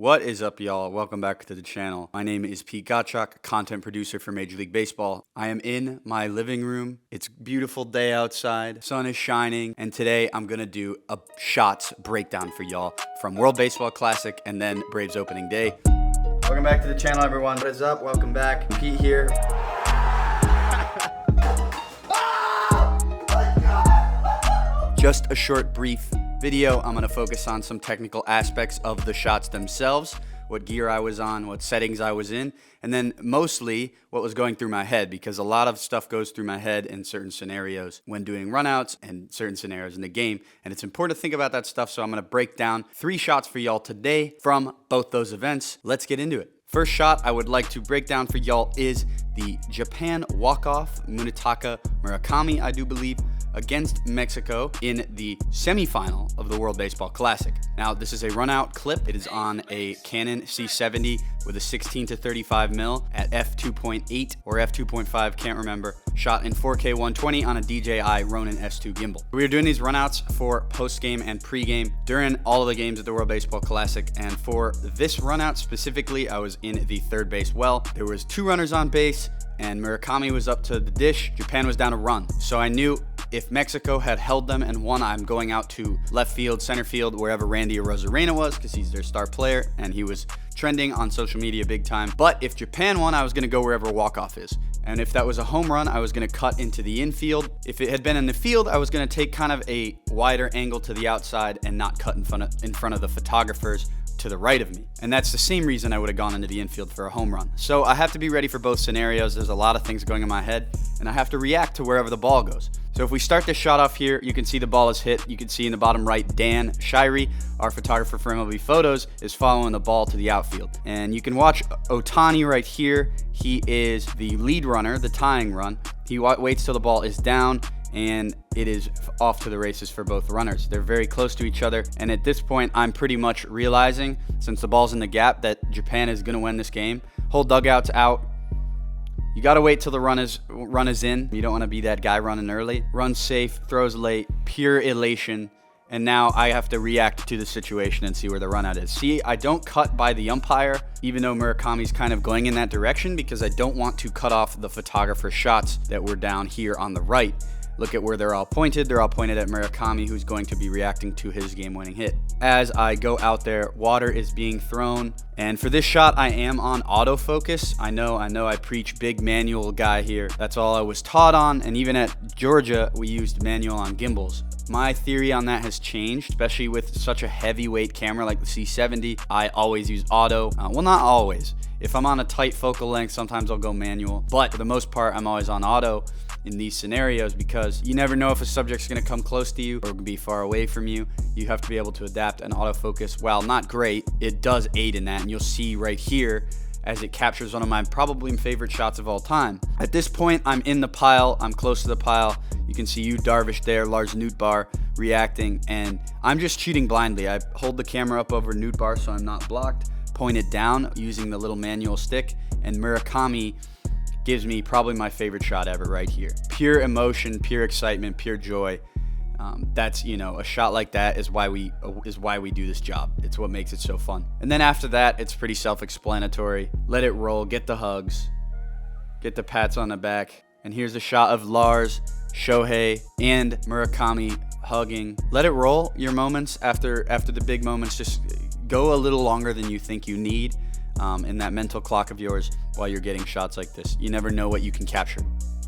What is up, y'all? Welcome back to the channel. My name is Pete Gottschalk, content producer for Major League Baseball. I am in my living room. It's a beautiful day outside. Sun is shining, and today I'm gonna do a shots breakdown for y'all from World Baseball Classic and then Braves Opening Day. Welcome back to the channel, everyone. What is up? Welcome back. Pete here. Just a short, brief video. I'm going to focus on some technical aspects of the shots themselves, what gear I was on, what settings I was in, and then mostly what was going through my head, because a lot of stuff goes through my head in certain scenarios when doing runouts and certain scenarios in the game, and it's important to think about that stuff, so I'm going to break down 3 shots for y'all today from both those events. Let's get into it. First shot I would like to break down for y'all is the Japan walk-off Munetaka Murakami, I do believe, against Mexico in the semifinal of the World Baseball Classic. Now, this is a run-out clip. It is on a Canon C70 with a 16-35 mil at f2.8 or f2.5, can't remember. Shot in 4K 120 on a DJI Ronin S2 gimbal. We are doing these runouts for post-game and pre-game during all of the games at the World Baseball Classic, and for this runout specifically, I was in the third base well. There was 2 runners on base, and Murakami was up to the dish. Japan was down a run. So I knew if Mexico had held them and won, I'm going out to left field, center field, wherever Randy Arozarena was, because he's their star player, and he was trending on social media big time. But if Japan won, I was going to go wherever walk-off is. And if that was a home run, I was going to cut into the infield. If it had been in the field, I was going to take kind of a wider angle to the outside and not cut in front of the photographers to the right of me. And that's the same reason I would have gone into the infield for a home run. So I have to be ready for both scenarios. There's a lot of things going in my head, and I have to react to wherever the ball goes. So if we start this shot off here, you can see the ball is hit. You can see in the bottom right, Dan Shirey, our photographer for MLB Photos, is following the ball to the outfield. And you can watch Otani right here. He is the lead runner, the tying run. He waits till the ball is down, and it is off to the races for both runners. They're very close to each other, and at this point, I'm pretty much realizing, since the ball's in the gap, that Japan is going to win this game. Whole dugout's out. You got to wait till the run is in. You don't want to be that guy running early. Runs safe, throws late, pure elation, and now I have to react to the situation and see where the run out is. See, I don't cut by the umpire, even though Murakami's kind of going in that direction, because I don't want to cut off the photographer's shots that were down here on the right. Look at where they're all pointed. They're all pointed at Murakami, who's going to be reacting to his game-winning hit. As I go out there, water is being thrown. And for this shot, I am on autofocus. I know I preach big manual guy here. That's all I was taught on. And even at Georgia, we used manual on gimbals. My theory on that has changed, especially with such a heavyweight camera like the C70. I always use auto. Well, not always. If I'm on a tight focal length, sometimes I'll go manual. But for the most part, I'm always on auto in these scenarios, because you never know if a subject's going to come close to you or be far away from you. You have to be able to adapt, and autofocus, while not great, it does aid in that. And you'll see right here as it captures one of my probably favorite shots of all time. At this point, I'm in the pile. I'm close to the pile. You can see Yu Darvish there, Lars Nootbaar reacting, and I'm just shooting blindly. I hold the camera up over Nootbaar so I'm not blocked, point it down using the little manual stick, and Murakami gives me probably my favorite shot ever right here. Pure emotion, pure excitement, pure joy. That's, a shot like that is why we do this job. It's what makes it so fun. And then after that, it's pretty self-explanatory. Let it roll, get the hugs, get the pats on the back. And here's a shot of Lars, Shohei, and Murakami hugging. Let it roll. Your moments after the big moments, just go a little longer than you think you need. In that mental clock of yours while you're getting shots like this. You never know what you can capture.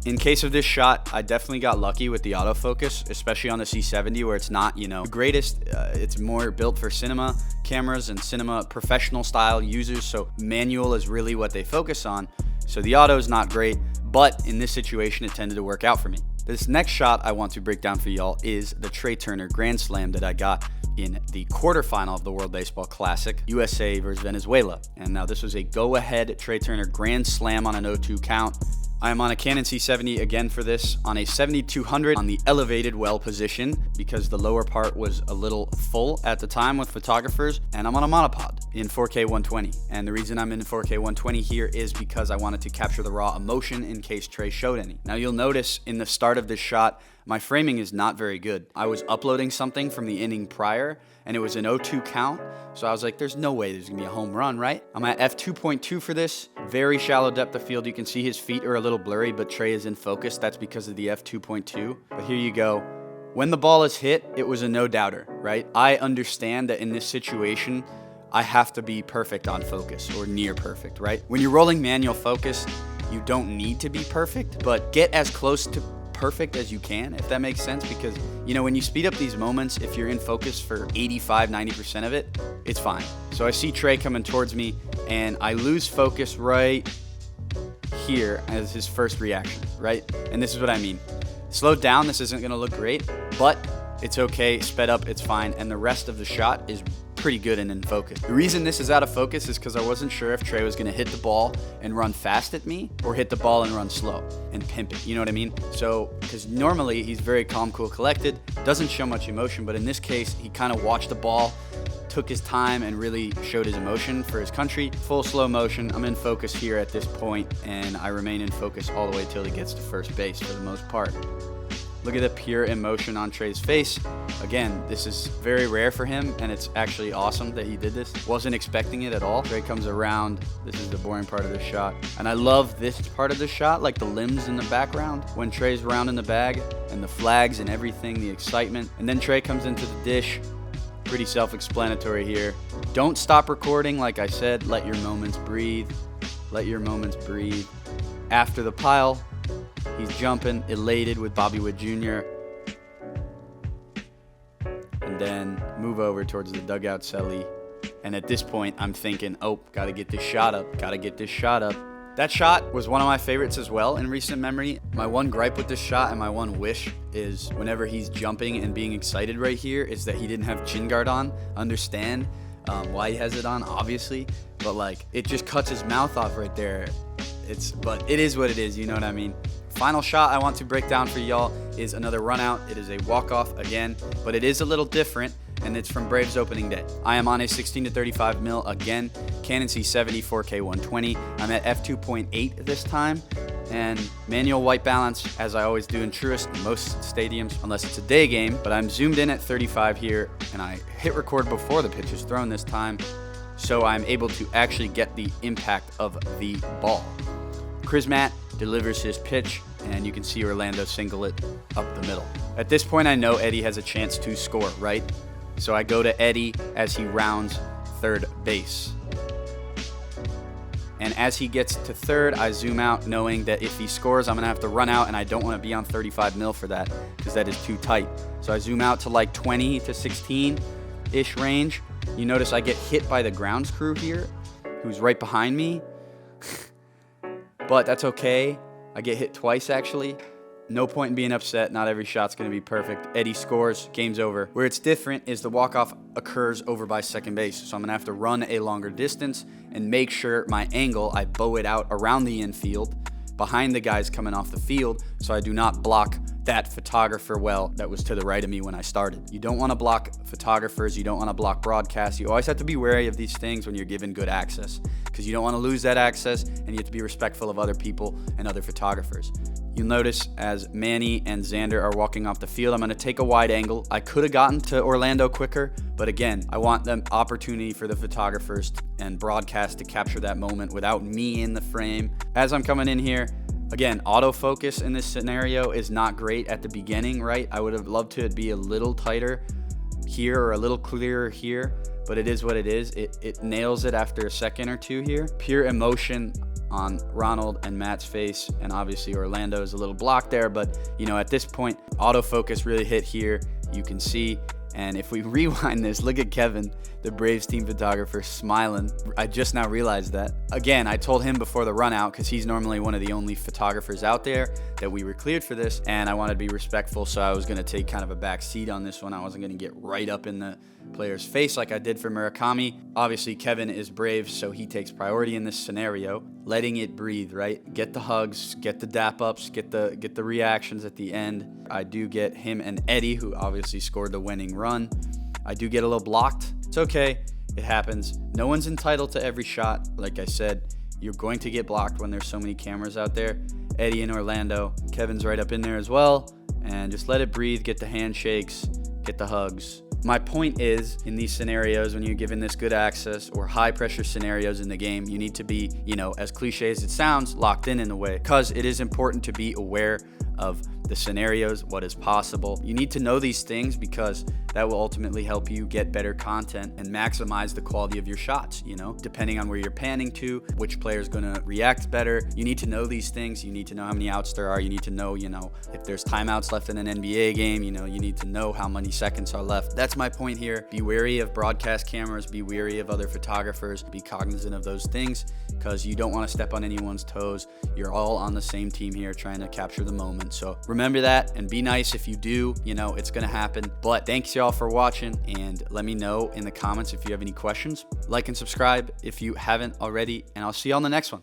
In case of this shot, I definitely got lucky with the autofocus, especially on the C70, where it's not, the greatest. It's more built for cinema cameras and cinema professional style users, so manual is really what they focus on. So the auto is not great, but in this situation, it tended to work out for me. This next shot I want to break down for y'all is the Trey Turner Grand Slam that I got in the quarterfinal of the World Baseball Classic, USA versus Venezuela. And now this was a go-ahead Trey Turner Grand Slam on an 0-2 count. I am on a Canon C70 again for this, on a 7200 on the elevated well position. because the lower part was a little full at the time with photographers, and I'm on a monopod in 4K 120. And the reason I'm in 4K 120 here is because I wanted to capture the raw emotion in case Trey showed any. Now you'll notice in the start of this shot, my framing is not very good. I was uploading something from the inning prior, and it was an 0-2 count, so I was like, there's no way there's gonna be a home run, right? I'm at f2.2 for this. Very shallow depth of field. You can see his feet are a little blurry, but Trey is in focus. That's because of the f2.2. But here you go. When the ball is hit, it was a no-doubter, right? I understand that in this situation, I have to be perfect on focus or near perfect, right? When you're rolling manual focus, you don't need to be perfect, but get as close to perfect as you can, if that makes sense, because you know, when you speed up these moments, if you're in focus for 85-90% of it, it's fine. So I see Trey coming towards me, and I lose focus right here as his first reaction, right? And this is what I mean. Slowed down, this isn't gonna look great, but it's okay. Sped up, it's fine. And the rest of the shot is pretty good and in focus. The reason this is out of focus is because I wasn't sure if Trey was gonna hit the ball and run fast at me or hit the ball and run slow and pimp it, you know what I mean? So, because normally he's very calm, cool, collected, doesn't show much emotion, but in this case, he kind of watched the ball, took his time, and really showed his emotion for his country. Full slow motion. I'm in focus here at this point, and I remain in focus all the way till he gets to first base for the most part. Look at the pure emotion on Trey's face. Again, this is very rare for him, and it's actually awesome that he did this. Wasn't expecting it at all. Trey comes around. This is the boring part of the shot. And I love this part of the shot, like the limbs in the background, when Trey's rounding the bag, and the flags and everything, the excitement. And then Trey comes into the dish. Pretty self-explanatory here. Don't stop recording, like I said. Let your moments breathe. Let your moments breathe. After the pile, he's jumping, elated with Bobby Witt Jr. And then move over towards the dugout celly. And at this point, I'm thinking, oh, gotta get this shot up. Gotta get this shot up. That shot was one of my favorites as well in recent memory. My one gripe with this shot and my one wish is whenever he's jumping and being excited right here is that he didn't have chin guard on. Understand why he has it on, obviously. But like, it just cuts his mouth off right there. But it is what it is, you know what I mean? Final shot I want to break down for y'all is another run out. It is a walk-off again, but it is a little different, and it's from Braves opening day. I am on a 16-35 mil again, Canon C70 4K 120. I'm at f2.8 this time, and manual white balance, as I always do in Truist in most stadiums, unless it's a day game, but I'm zoomed in at 35 here, and I hit record before the pitch is thrown this time, so I'm able to actually get the impact of the ball. Chris Matt delivers his pitch, and you can see Orlando single it up the middle. At this point, I know Eddie has a chance to score, right? So I go to Eddie as he rounds third base. And as he gets to third, I zoom out knowing that if he scores, I'm gonna have to run out, and I don't wanna be on 35 mil for that because that is too tight. So I zoom out to like 20 to 16-ish range. You notice I get hit by the grounds crew here, who's right behind me. But that's okay. I get hit twice, actually. No point in being upset. Not every shot's going to be perfect. Eddie scores. Game's over. Where it's different is the walk-off occurs over by second base. So I'm going to have to run a longer distance and make sure my angle, I bow it out around the infield behind the guys coming off the field so I do not block that photographer well that was to the right of me when I started. You don't want to block photographers. You don't want to block broadcasts. You always have to be wary of these things when you're given good access because you don't want to lose that access, and you have to be respectful of other people and other photographers. You'll notice as Manny and Xander are walking off the field, I'm going to take a wide angle. I could have gotten to Orlando quicker, but again, I want the opportunity for the photographers and broadcast to capture that moment without me in the frame. As I'm coming in here, again, autofocus in this scenario is not great at the beginning, right? I would have loved to be a little tighter here or a little clearer here, but it is what it is. It nails it after a second or two here. Pure emotion on Ronald and Matt's face, and obviously Orlando is a little blocked there, but you know, at this point, autofocus really hit here. You can see, and if we rewind this, look at Kevin, the Braves team photographer, smiling. I just now realized that. Again, I told him before the run out, because he's normally one of the only photographers out there, that we were cleared for this, and I wanted to be respectful, so I was going to take kind of a back seat on this one. I wasn't going to get right up in the player's face like I did for Murakami. Obviously, Kevin is Braves, so he takes priority in this scenario. Letting it breathe, right? Get the hugs, get the dap ups, get the reactions at the end. I do get him and Eddie, who obviously scored the winning run. I do get a little blocked. It's okay. It happens. No one's entitled to every shot. Like I said, you're going to get blocked when there's so many cameras out there. Eddie in Orlando. Kevin's right up in there as well. And just let it breathe. Get the handshakes. Get the hugs. My point is, in these scenarios, when you're given this good access or high pressure scenarios in the game, you need to be, as cliche as it sounds, locked in a way, because it is important to be aware of the scenarios, what is possible. You need to know these things because that will ultimately help you get better content and maximize the quality of your shots, depending on where you're panning to, which player is going to react better. You need to know these things. You need to know how many outs there are. You need to know, if there's timeouts left in an NBA game, you need to know how many seconds are left. That's my point here. Be wary of broadcast cameras. Be wary of other photographers. Be cognizant of those things because you don't want to step on anyone's toes. You're all on the same team here trying to capture the moment. So remember that and be nice if you do. It's going to happen. But thanks y'all for watching, and let me know in the comments if you have any questions. Like and subscribe if you haven't already, and I'll see you on the next one.